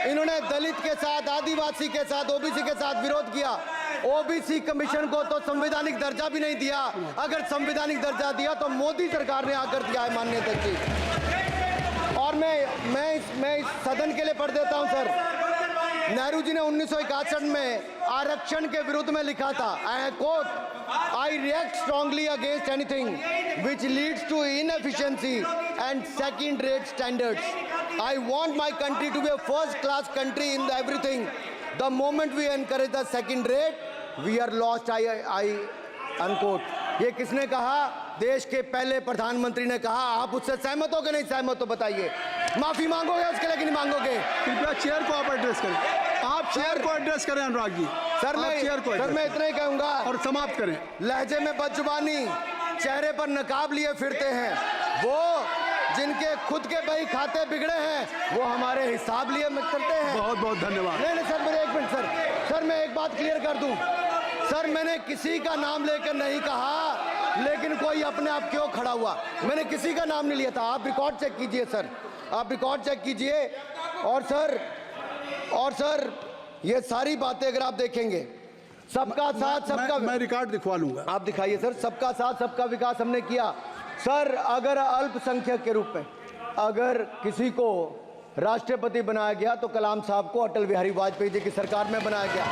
इन्होंने दलित के साथ, आदिवासी के साथ, ओबीसी के साथ विरोध किया। ओबीसी कमीशन को तो संवैधानिक दर्जा भी नहीं दिया। अगर संवैधानिक दर्जा दिया तो मोदी सरकार ने आकर दिया है माननीय अध्यक्ष जी। और मैं इस सदन के लिए पढ़ देता हूं सर। नेहरू जी ने 1961 में आरक्षण के विरुद्ध में लिखा था, I quote, I react strongly against anything which leads to inefficiency and second rate standards. I want my country to be a first class country in everything. The moment we encourage the second rate, we are lost. I unquote. ये किसने कहा? देश के पहले प्रधानमंत्री ने कहा। आप उससे सहमत हो कि नहीं सहमत हो बताइए? माफी मांगोगे उसके लिए कि नहीं मांगोगे? कृपया चेयर को आप एड्रेस करें। आप चेयर को एड्रेस करें अनुराग जी। सर मैं इतना ही कहूंगा और समाप्त करें। लहजे में बदजुबानी, चेहरे पर नकाब लिए फिरते हैं वो जिनके खुद के बही खाते बिगड़े हैं, वो हमारे हिसाब लिए करते हैं। बहुत बहुत धन्यवाद। नहीं सर, मेरे एक मिनट सर, मैं एक बात क्लियर कर दूं सर। मैंने किसी का नाम लेकर नहीं कहा, लेकिन कोई अपने आप क्यों खड़ा हुआ? मैंने किसी का नाम नहीं लिया था। आप रिकॉर्ड चेक कीजिए सर, आप रिकॉर्ड चेक कीजिए। और सर ये सारी बातें अगर आप देखेंगे, सबका साथ सबका, मैं रिकॉर्ड दिखवा लूंगा। आप दिखाइए सर। सबका साथ सबका विकास हमने किया सर। अगर अल्पसंख्यक के रूप में अगर किसी को राष्ट्रपति बनाया गया तो कलाम साहब को अटल बिहारी वाजपेयी जी की सरकार में बनाया गया।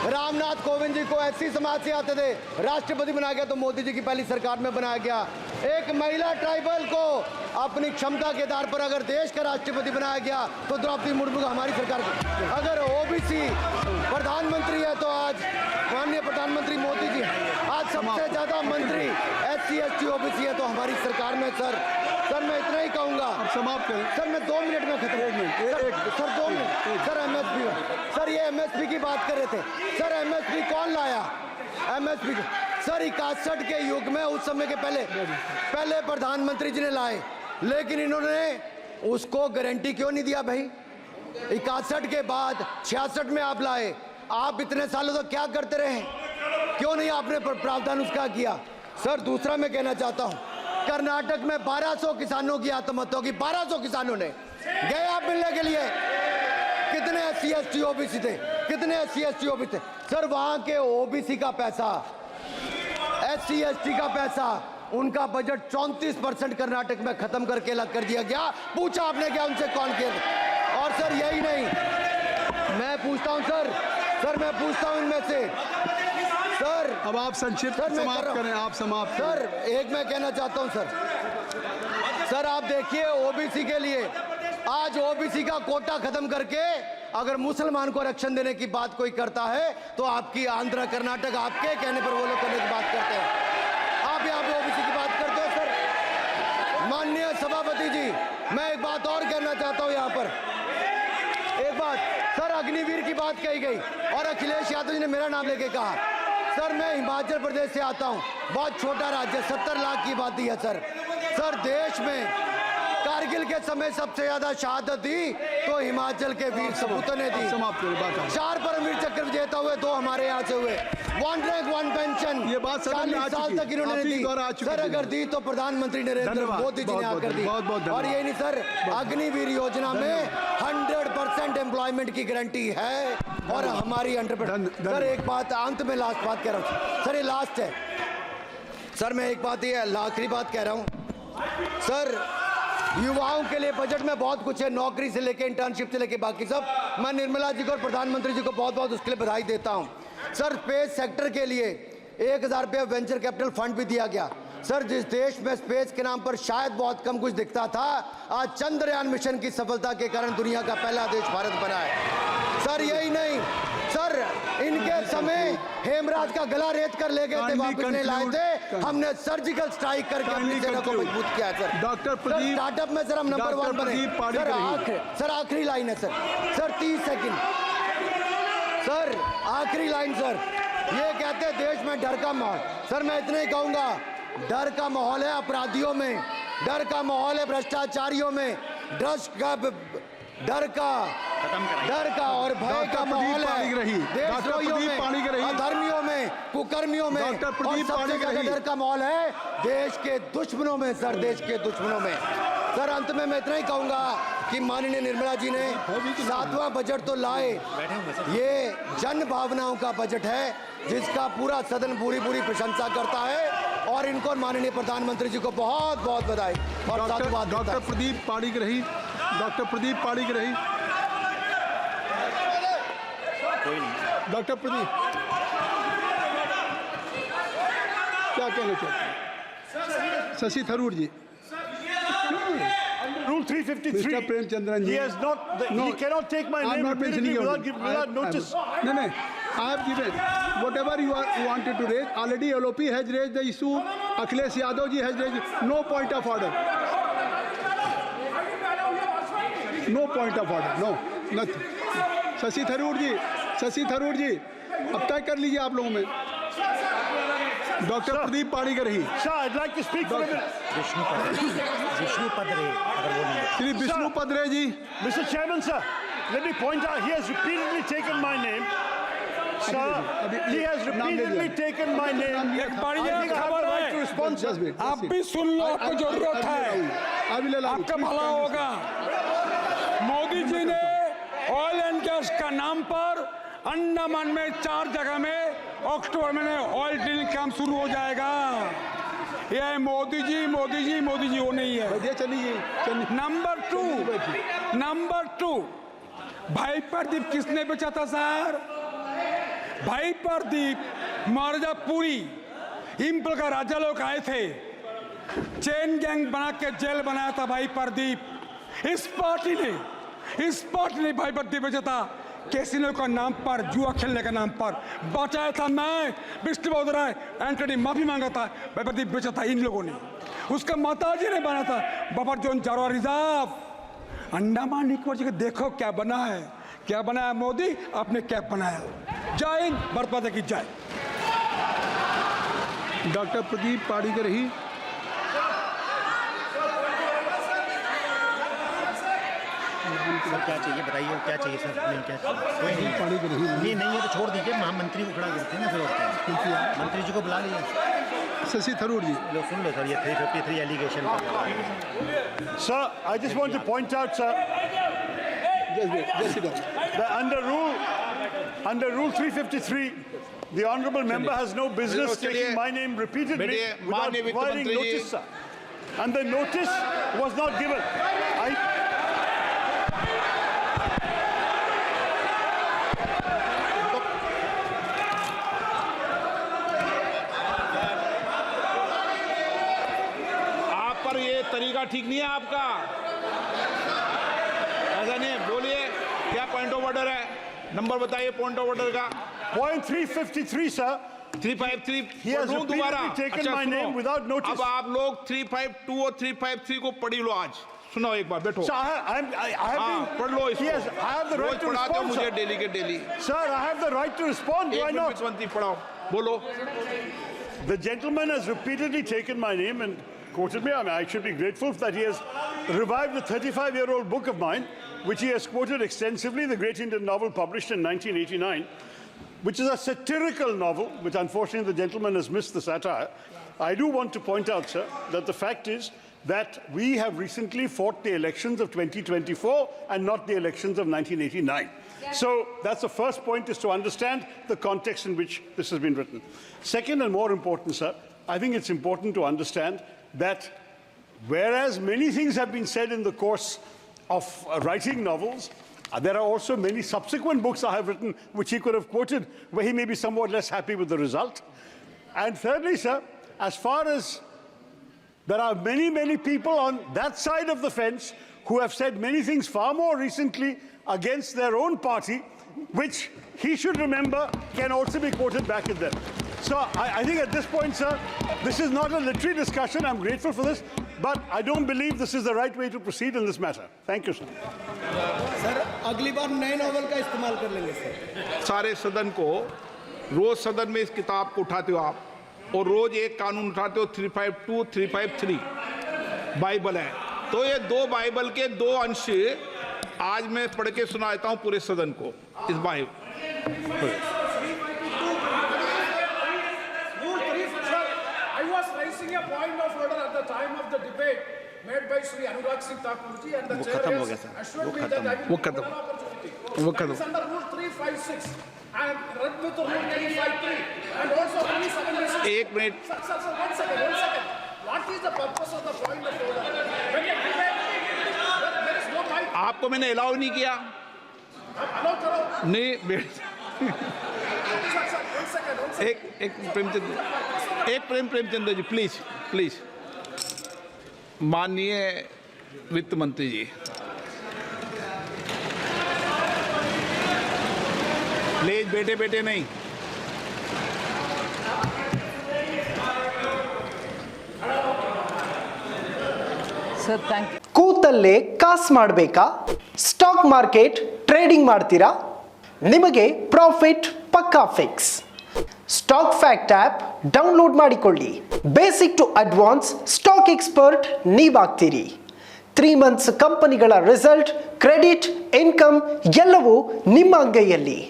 रामनाथ कोविंद जी को एससी समाज से आते थे, राष्ट्रपति बनाया गया तो मोदी जी की पहली सरकार में बनाया गया। एक महिला ट्राइबल को अपनी क्षमता के आधार पर अगर देश का राष्ट्रपति बनाया गया तो द्रौपदी मुर्मू को हमारी सरकार। अगर ओबीसी प्रधानमंत्री है तो आज माननीय प्रधानमंत्री मोदी जी। आज सबसे ज्यादा मंत्री एससी एसटी ओबीसी है तो हमारी सरकार में सर मैं इतना ही कहूंगा। समाप्त करें सर। मैं 2 मिनट में खत्म। Sir 2 minute sir. MSP sir, ये एमएसपी की बात कर रहे थे सर। एमएसपी कौन लाया? एमएसपी सर 61 के युग में, उस समय के पहले प्रधानमंत्री जी ने लाए, लेकिन इन्होंने उसको गारंटी क्यों नहीं दिया भाई? 61 के बाद 66 में आप लाए। आप इतने सालों तक क्या करते रहे? क्यों नहीं आपने प्रावधान उसका किया? सर दूसरा मैं कहना चाहता हूं, कर्नाटक में 1200 किसानों की आत्महत्या की। 1200 किसानों ने गए आप मिलने के लिए। कितने एससी एसटी ओबीसी थे? कितने एससी एसटी ओबीसी थे? सर वहां के ओबीसी का पैसा, एससी एसटी का पैसा, उनका बजट 34% कर्नाटक में खत्म करके अलग कर दिया गया। पूछा आपने क्या उनसे? कौन किया? और सर यही नहीं, मैं पूछता हूं सर मैं पूछता हूं इनमें से सर। अब आप संक्षिप्त समाप्त करें। आप समाप्त सर एक मैं कहना चाहता हूं सर आप देखिए ओबीसी के लिए आज ओबीसी का कोटा खत्म करके अगर मुसलमान को आरक्षण देने की बात कोई करता है तो आपकी आंध्र कर्नाटक आपके कहने पर वो लोग करने की बात करते हैं। आप यहाँ पे ओबीसी की बात करते हो सर। माननीय सभापति जी, मैं एक बात और कहना चाहता हूँ यहाँ पर। एक बात सर, अग्निवीर की बात कही गई और अखिलेश यादव जी ने मेरा नाम लेके कहा। सर मैं हिमाचल प्रदेश से आता हूँ, बहुत छोटा राज्य, 70 लाख की आबादी है सर। देश में कारगिल के समय सबसे ज्यादा शहादत दी तो हिमाचल के वीर सपूतों ने दी। 4 परमवीर चक्र विजेता हुए, 2 हमारे यहाँ से हुए। 1 रैंक 1 पेंशन ये बात 40 साल तक इन्होंने दी सर। अगर दी तो प्रधानमंत्री नरेंद्र मोदी जी ने आकर दी। और यही नहीं सर, अग्निवीर योजना में 100% एम्प्लॉयमेंट की गारंटी है और हमारी 100%। सर एक बात अंत में लास्ट बात कह रहा हूँ सर, ये लास्ट है सर। मैं एक बात, ये आखिरी बात कह रहा हूँ सर, युवाओं के लिए बजट में बहुत कुछ है, नौकरी से लेके इंटर्नशिप से लेके बाकी सब। मैं निर्मला जी को और प्रधानमंत्री जी को बहुत बहुत उसके लिए बधाई देता हूं। सर, स्पेस सेक्टर के लिए 1000 रुपये वेंचर कैपिटल फंड भी दिया गया। सर, जिस देश में स्पेस के नाम पर शायद बहुत कम कुछ दिखता था, आज चंद्रयान मिशन की सफलता के कारण दुनिया का पहला देश भारत बना है। सर, यही नहीं सर, इनके समय हेमराज का गला रेत कर ले गए थे, वापस नहीं लाए थे। हमने सर्जिकल स्ट्राइक करके अपनी सेना को मजबूत किया है। सर, डॉक्टर प्रदीप, स्टार्टअप में सर हम नंबर 1 बने। सर आखिरी लाइन है सर 30 सेकंड। सर आखिरी लाइन सर, ये कहते हैं देश में डर का माहौल। सर मैं इतना ही कहूंगा, डर का माहौल है अपराधियों में, डर का माहौल है भ्रष्टाचारियों में, डर का और भय का माहौल है देशद्रोहियों में, अधर्मियों में, कुकर्मियों में, और सबसे ज्यादा डर का माहौल है देश के दुश्मनों में। सर, देश के दुश्मनों में। सर, अंत में मैं इतना ही कहूंगा कि माननीय निर्मला जी ने 7वां बजट तो लाए, ये जन भावनाओं का बजट है जिसका पूरा सदन पूरी प्रशंसा करता है, और इनको माननीय प्रधानमंत्री जी को बहुत बहुत बधाई और साधुवाद। Doctor Pradeep Panigrahi, doctor Pradeep Panigrahi, doctor Pradeep क्या कहना चाहते हैं? शशि थरूर जी। Rule 353. Mr. Premchandran ji. He has not. He cannot take my I'm name not mentioning repeatedly your without name. notice. No. I have given whatever you wanted to raise. Already LOP has raised the issue. Akhilesh Yadav ji has raised. No point of order. No point of order. No. Nothing. Shashi Tharoor जी, अब तय कर लीजिए आप लोगों में। Doctor Pradeep Panigrahi. Sir, I'd like to speak for a minute. Shri Vishnu Padare ji. Mr. Chairman, sir, let me point out he has repeatedly taken my name. Sir, he has repeatedly taken my name. एक बढ़िया I think I have खबर the right है। to respond, sir. आप भी सुन लो, आपको जरूरत है, आपका भला होगा। मोदी जी ने ऑयल एंड गैस का नाम पर अंडमान में 4 जगह में अक्टूबर में ऑयल ड्रिलिंग काम शुरू हो जाएगा। ये मोदी जी वो नहीं है। चलिए। नंबर 2 भाई प्रदीप किसने बेचा था सर? भाई प्रदीप मिर्जापुरी इंपल का राजा लोग आए थे, चेन गैंग बना के जेल बनाया था भाई प्रदीप। इस पार्टी ने भाई प्रदीप बेचा था कैसीनो का नाम पर, जुआ खेलने का नाम पर बचाया था। मैं विष्णु राय एंटनी माफी मांगा था, भाई प्रदीप बेचा था इन लोगों ने। उसका माताजी ने बना था बफर जोन चारों रिजर्व अंडमान निकोबार जी। देखो क्या बना है मोदी, आपने क्या बनाया। जय हिंद, भारत माता की जय। डॉक्टर प्रदीप पाणिग्राही। सर क्या चाहिए बताइए, क्या चाहिए सर? नहीं क्या चाहिए? नहीं है तो छोड़ दीजिए, महामंत्री को खड़ा करते हैं ना, फिर मंत्री जी को बुला लीजिए। शशि थरूर जी। लो सुन लो सर, ये 353 allegation. Sir, I just want to point out, sir, that under rule 353, the honourable member has no business taking my name repeatedly without providing notice, sir. And the notice was not given. तरीका ठीक नहीं है आपका, ऐसा नहीं है। बोलिए क्या पॉइंट ऑफ ऑर्डर है, नंबर बताइए पॉइंट ऑफ ऑर्डर का। Point 353, sir. 353 He has दोबारा। repeatedly taken अच्छा, my सुनो। name without notice. अब आप लोग 352 और 353 को पढ़ी लो आज। सुनो एक बार, बैठो। Sir, I have been. पढ़ लो I have the right to पढ़ाते हो respond, मुझे sir. डेली के daily. Sir, I have the right to respond. Do I not? मंत्री पढ़ाओ, बोलो। The gentleman has repeatedly taken my name and quoted me. I mean, I should be grateful that he has revived the 35-year-old book of mine, which he has quoted extensively, the great Indian novel published in 1989, which is a satirical novel, which unfortunately the gentleman has missed the satire. I do want to point out, sir, that the fact is that we have recently fought the elections of 2024 and not the elections of 1989. So that's the first point, is to understand the context in which this has been written. Second, and more important, sir, I think it's important to understand that whereas many things have been said in the course of writing novels, there are also many subsequent books I have written which he could have quoted where he may be somewhat less happy with the result. And thirdly, sir, as far as there are many, many people on that side of the fence who have said many things far more recently against their own party, which he should remember can also be quoted back at them. So I think at this point, sir, this is not a literary discussion. I'm grateful for this, but I don't believe this is the right way to proceed in this matter. Thank you, sir. Sir अगली बार नए novel का इस्तेमाल कर लेंगे sir. सारे सदन को रोज सदन में इस किताब को उठाते हो आप और रोज एक कानून उठाते हो 352 353 बाइबल है. तो ये दो बाइबल के दो अंश आज मैं पढ़ के सुनाता हूँ पूरे सदन को इस Bible. I was raising a point of order at the time of the debate made by Sri Anurag Singh Thakur ji, and the chair has assured me that I will give an opportunity. That is under Rule 356 and read with Rule 353 and also 376. एक minute. Sir, one second. What is the purpose of the point of order? When a debate, there is no mic. आपको मैंने allow नहीं किया. Allow करो. नहीं. Sir, one second. एक Premchandra ji please. माननीय वित्त मंत्री जी, प्लीज बेटे नहीं. Sir thank you. ಕೂತಲ್ಲೇ ಕಾಸು ಮಾಡಬೇಕಾ? ಸ್ಟಾಕ್ ಮಾರ್ಕೆಟ್ ಟ್ರೇಡಿಂಗ್ ಮಾಡ್ತೀರಾ? ನಿಮಗೆ ಪ್ರಾಫಿಟ್ ಪಕ್ಕಾ fix. Stock fact app download ಮಾಡಿಕೊಳ್ಳಿ. Basic to advance stock expert ನೀವಾಗ್ತೀರಿ. 3 ಮಂತ್ಸ್ ಕಂಪನಿಗಳ ರಿಸಲ್ಟ್, ಕ್ರೆಡಿಟ್, ಇನ್ಕಮ್ ಎಲ್ಲವೂ ನಿಮ್ಮ ಅಂಗೈಯಲ್ಲಿ.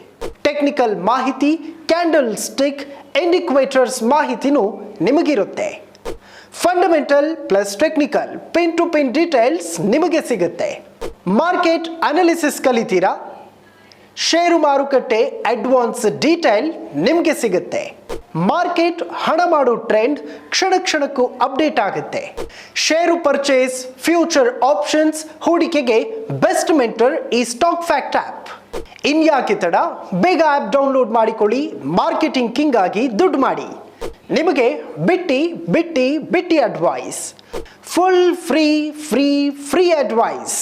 ಟೆಕ್ನಿಕಲ್ ಮಾಹಿತಿ, ಕ್ಯಾಂಡಲ್ ಸ್ಟಿಕ್, ಇಂಡಿಕೇಟರ್ಸ್ ಮಾಹಿತಿನೂ ನಿಮಗಿರುತ್ತೆ. Fundamental plus technical pin to pin details ನಿಮಗೆ ಸಿಗುತ್ತೆ. Market analysis ಕಲಿತೀರಾ? ಷೇರು ಮಾರುಕಟ್ಟೆ ಅಡ್ವಾನ್ಸ್ ಡೀಟೇಲ್ ನಿಮಗೆ ಸಿಗುತ್ತೆ. ಮಾರ್ಕೆಟ್ ಹಣ ಮಾಡೋ ಟ್ರೆಂಡ್ ಕ್ಷಣಕ್ಕೂ ಅಪ್ಡೇಟ್ ಆಗುತ್ತೆ. ಷೇರು ಪರ್ಚೇಸ್, ಫ್ಯೂಚರ್ ಆಪ್ಷನ್ಸ್, ಹೂಡಿಕೆಗೆ ಬೆಸ್ಟ್ ಮೆಂಟರ್ ಈ ಸ್ಟಾಕ್ ಫ್ಯಾಕ್ಟ್ ಆ್ಯಪ್. ಇನ್ಯಾಕೆ ತಡ, ಬೇಗ ಆ್ಯಪ್ ಡೌನ್ಲೋಡ್ ಮಾಡಿಕೊಳ್ಳಿ. ಮಾರ್ಕೆಟಿಂಗ್ ಕಿಂಗ್ ಆಗಿ ದುಡ್ಡು ಮಾಡಿ. ನಿಮಗೆ ಬಿಟ್ಟಿ ಅಡ್ವೈಸ್. Full free advice.